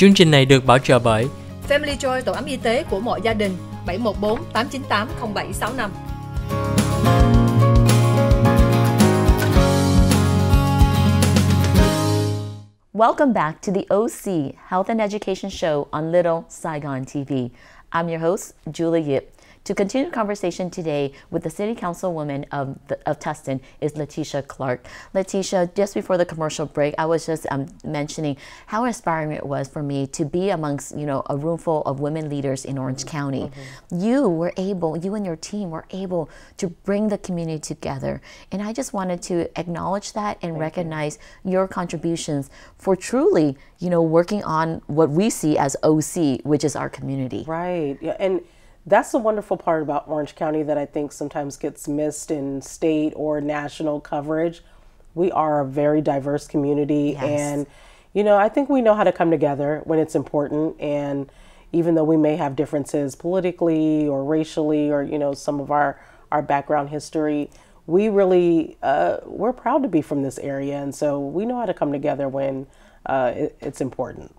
Chương trình này được bảo trợ bởi Family Joy, tổ ấm y tế của mọi gia đình, 714 898 0765. Welcome back to the OC Health and Education Show on Little Saigon TV. I'm your host, Julie Yip. To continue the conversation today with the City Councilwoman of Tustin is Letitia Clark. Letitia, just before the commercial break, I was just mentioning how inspiring it was for me to be amongst, a room full of women leaders in Orange County. You and your team were able to bring the community together. And I just wanted to acknowledge that and recognize your contributions for truly, working on what we see as OC, which is our community. Right. Yeah. And that's the wonderful part about Orange County that I think sometimes gets missed in state or national coverage. We are a very diverse community. Yes. And, I think we know how to come together when it's important. And even though we may have differences politically or racially or, some of our background history, we really, we're proud to be from this area. And so we know how to come together when it's important.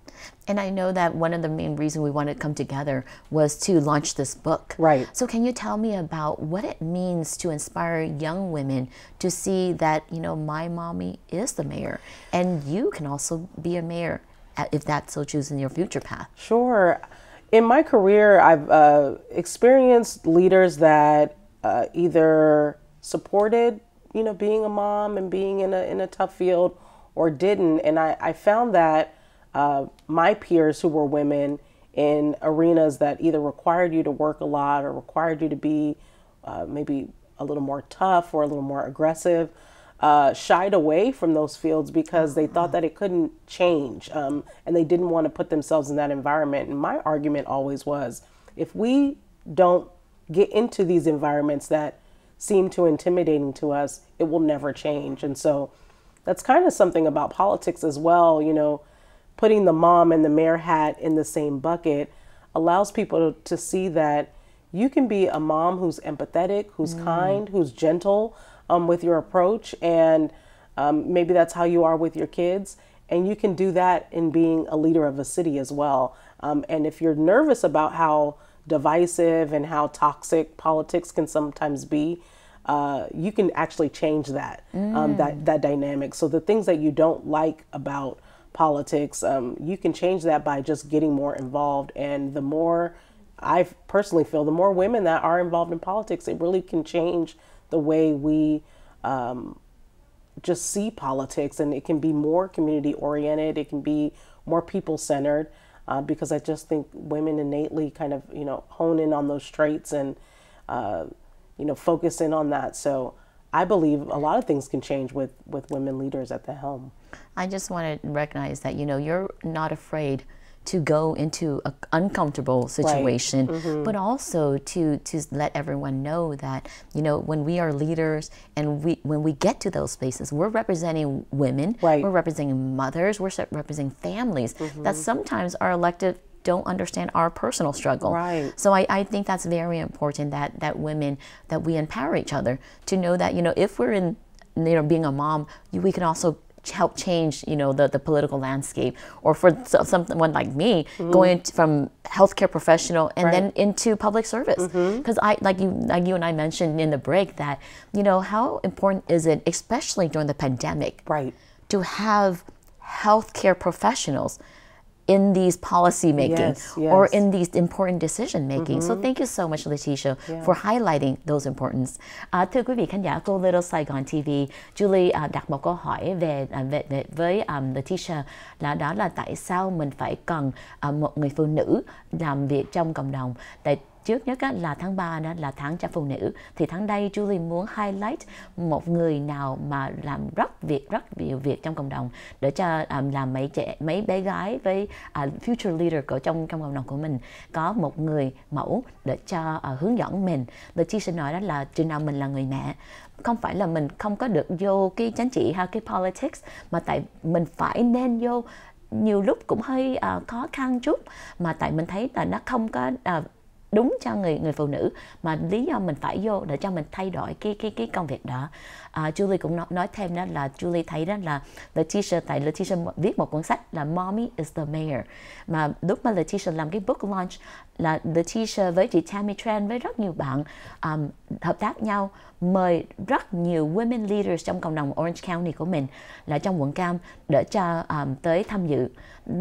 And I know that one of the main reasons we wanted to come together was to launch this book. Right. So can you tell me about what it means to inspire young women to see that, my mommy is the mayor and you can also be a mayor if that's so choose in your future path? Sure. In my career, I've experienced leaders that either supported, being a mom and being in a tough field or didn't. And I found that my peers who were women in arenas that either required you to work a lot or required you to be maybe a little more tough or a little more aggressive, shied away from those fields because they thought that it couldn't change and they didn't want to put themselves in that environment. And my argument always was, if we don't get into these environments that seem too intimidating to us, it will never change. And so that's kind of something about politics as well, putting the mom and the mayor hat in the same bucket allows people to see that you can be a mom who's empathetic, who's kind, who's gentle with your approach. And maybe that's how you are with your kids. And you can do that in being a leader of a city as well. And if you're nervous about how divisive and how toxic politics can sometimes be, you can actually change that, that dynamic. So the things that you don't like about politics, you can change that by just getting more involved. And the more, I personally feel, the more women that are involved in politics, it really can change the way we just see politics. And it can be more community oriented. It can be more people centered because I just think women innately kind of, hone in on those traits and, focus in on that. So I believe a lot of things can change with women leaders at the helm. I just want to recognize that, you're not afraid to go into an uncomfortable situation, right. But also to let everyone know that, when we are leaders and when we get to those spaces, we're representing women, right. We're representing mothers, we're representing families that sometimes are elected don't understand our personal struggle. Right. So I think that's very important that women, that we empower each other to know that, if we're in, being a mom, we can also help change, the political landscape. Or for someone like me, going from healthcare professional and then into public service. Because like you and I mentioned in the break that, how important is it, especially during the pandemic, right, to have healthcare professionals in these policy making or in these important decision making. So thank you so much, Letitia, for highlighting those importance. Thưa quý vị khán giả của Little Saigon TV, Julie đặt một câu hỏi về với Letitia đó là tại sao mình phải cần một người phụ nữ làm việc trong cộng đồng. Tại trước nhất là tháng 3 đó là tháng cho phụ nữ, thì tháng đây Julie muốn highlight một người nào mà làm rất nhiều việc trong cộng đồng để cho làm mấy bé gái với future leader của trong cộng đồng của mình có một người mẫu để cho hướng dẫn mình. Letitia nói đó là chừng nào mình là người mẹ, không phải là mình không có được vô cái chính trị hay cái politics, mà tại mình phải nên vô, nhiều lúc cũng hơi khó khăn chút, mà tại mình thấy là nó không có đúng cho người phụ nữ, mà lý do mình phải vô để cho mình thay đổi cái công việc đó. Julie cũng nói thêm đó là Julie thấy đó là Letitia viết một cuốn sách là Mommy is the Mayor, mà lúc mà Letitia làm cái book launch là Letitia với chị Tammy Tran với rất nhiều bạn hợp tác nhau, mời rất nhiều women leaders trong cộng đồng Orange County của mình là trong quận Cam để cho tới tham dự.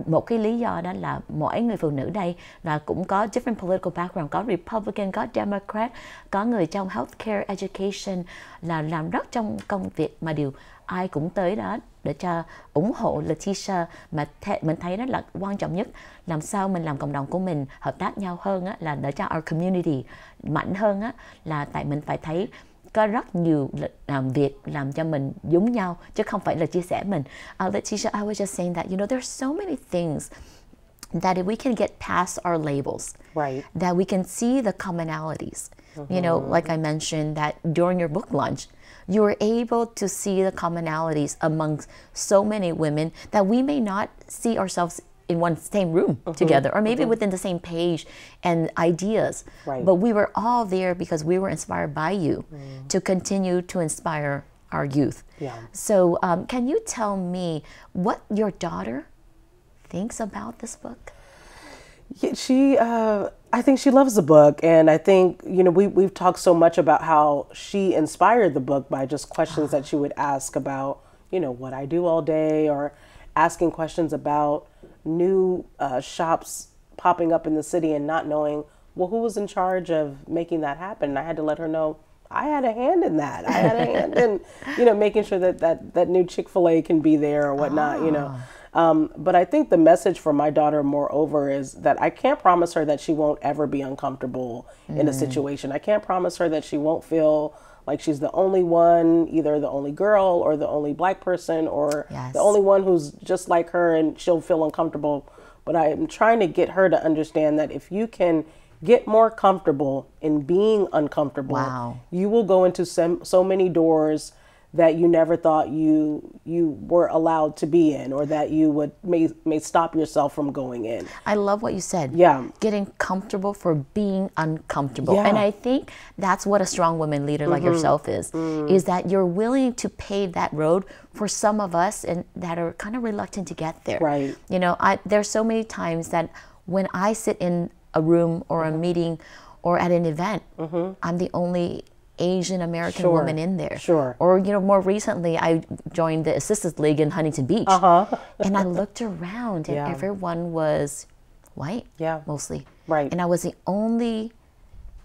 Một cái lý do đó là mỗi người phụ nữ đây là cũng có different political background, có Republican, có Democrat, có người trong healthcare, education, là làm rất trong công việc mà điều ai cũng tới đó để cho ủng hộ Letitia. Mà mình thấy đó là quan trọng nhất, làm sao mình làm cộng đồng của mình hợp tác nhau hơn á, là để cho our community mạnh hơn á, là tại mình phải thấy có rất nhiều việc làm cho mình giống nhau chứ không phải là chia sẻ mình. Letitia, I was just saying that, you know, there's so many things that if we can get past our labels, right, that we can see the commonalities. You know, like I mentioned that during your book launch, you were able to see the commonalities amongst so many women that we may not see ourselves in one same room together, or maybe within the same page and ideas. Right. But we were all there because we were inspired by you to continue to inspire our youth. Yeah. So can you tell me what your daughter thinks about this book? Yeah, I think she loves the book, and I think, you know, we've talked so much about how she inspired the book by just questions that she would ask about, you know, what I do all day, or asking questions about new shops popping up in the city and not knowing, well, who was in charge of making that happen. And I had to let her know I had a hand in that. I had a hand in, you know, making sure that new Chick-fil-A can be there or whatnot, you know. But I think the message for my daughter, moreover, is that I can't promise her that she won't ever be uncomfortable in a situation. I can't promise her that she won't feel like she's the only one, either the only girl or the only black person, or the only one who's just like her and she'll feel uncomfortable. But I'm trying to get her to understand that if you can get more comfortable in being uncomfortable, you will go into so many doors that you never thought you were allowed to be in, or that you may stop yourself from going in. I love what you said. Yeah. Getting comfortable for being uncomfortable. Yeah. And I think that's what a strong woman leader like yourself is that you're willing to pave that road for some of us and that are kind of reluctant to get there. Right. You know, there's so many times that when I sit in a room or a meeting or at an event, I'm the only Asian American woman in there. Sure. Or, you know, more recently, I joined the Assistance League in Huntington Beach. And I looked around and everyone was white, mostly. Right. And I was the only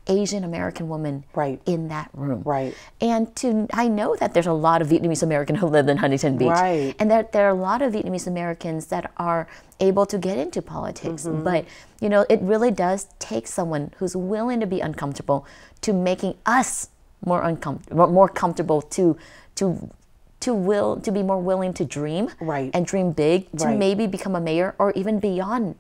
Asian American woman in that room. Right. And I know that there's a lot of Vietnamese Americans who live in Huntington Beach. Right. And there are a lot of Vietnamese Americans that are able to get into politics. But, you know, it really does take someone who's willing to be uncomfortable to making us more comfortable to be more willing to dream and dream big, to maybe become a mayor or even beyond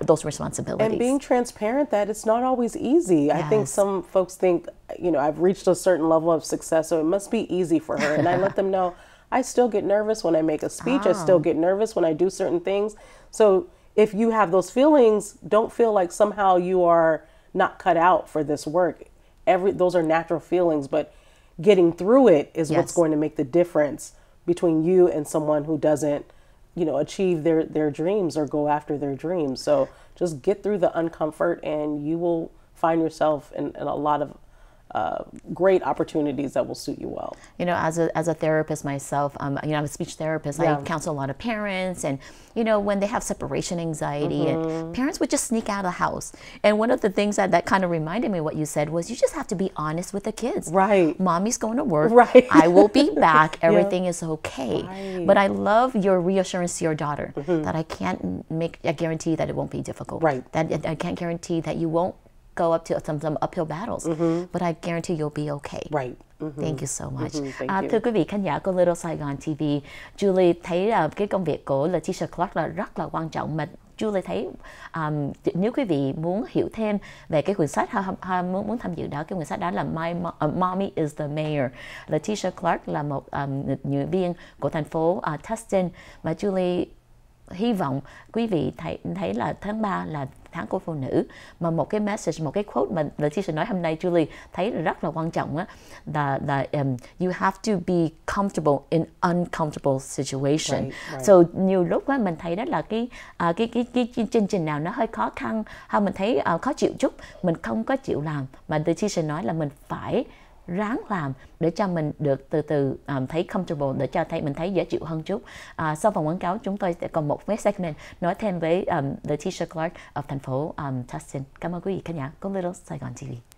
those responsibilities. And being transparent that it's not always easy. I think some folks think, you know, I've reached a certain level of success, so it must be easy for her. And I let them know I still get nervous when I make a speech. I still get nervous when I do certain things. So if you have those feelings, don't feel like somehow you are not cut out for this work. Those are natural feelings, but getting through it is what's going to make the difference between you and someone who doesn't, you know, achieve their dreams or go after their dreams. So just get through the uncomfort and you will find yourself in a lot of great opportunities that will suit you well. You know, as a therapist myself, you know, I'm a speech therapist. I counsel a lot of parents, and you know, when they have separation anxiety, and parents would just sneak out of the house. And one of the things that kind of reminded me of what you said was, you just have to be honest with the kids. Right. Mommy's going to work. Right. I will be back. Everything is okay. Right. But I love your reassurance to your daughter that I can't make a guarantee that it won't be difficult. Right. That I can't guarantee that you won't go up to some uphill battles, but I guarantee you'll be okay. Right. Thank you so much. Thank you. Thưa quý vị khán giả của Little Saigon TV, Julie thấy cái công việc của Letitia Clark là rất là quan trọng, mà Julie thấy nếu quý vị muốn hiểu thêm về cái quyển sách, muốn tham dự đó, cái quyển sách đó là Mommy is the Mayor. Letitia Clark là một nghị viên của thành phố Tustin, mà Julie hy vọng quý vị thấy là tháng 3 là tháng của phụ nữ. Mà một cái message, một cái quote mà Letitia nói hôm nay, Julie thấy rất là quan trọng á, là you have to be comfortable in uncomfortable situation. So nhiều lúc á mình thấy đó là cái chương trình nào nó hơi khó khăn, hay mình thấy khó chịu chút, mình không có chịu làm, mà Letitia nói là mình phải ráng làm để cho mình được từ từ thấy comfortable, để cho mình thấy dễ chịu hơn chút. Sau vòng quảng cáo chúng tôi sẽ còn một cái segment nói thêm với Letitia Clark ở thành phố Tustin. Cảm ơn quý vị khán giả của Little Saigon TV.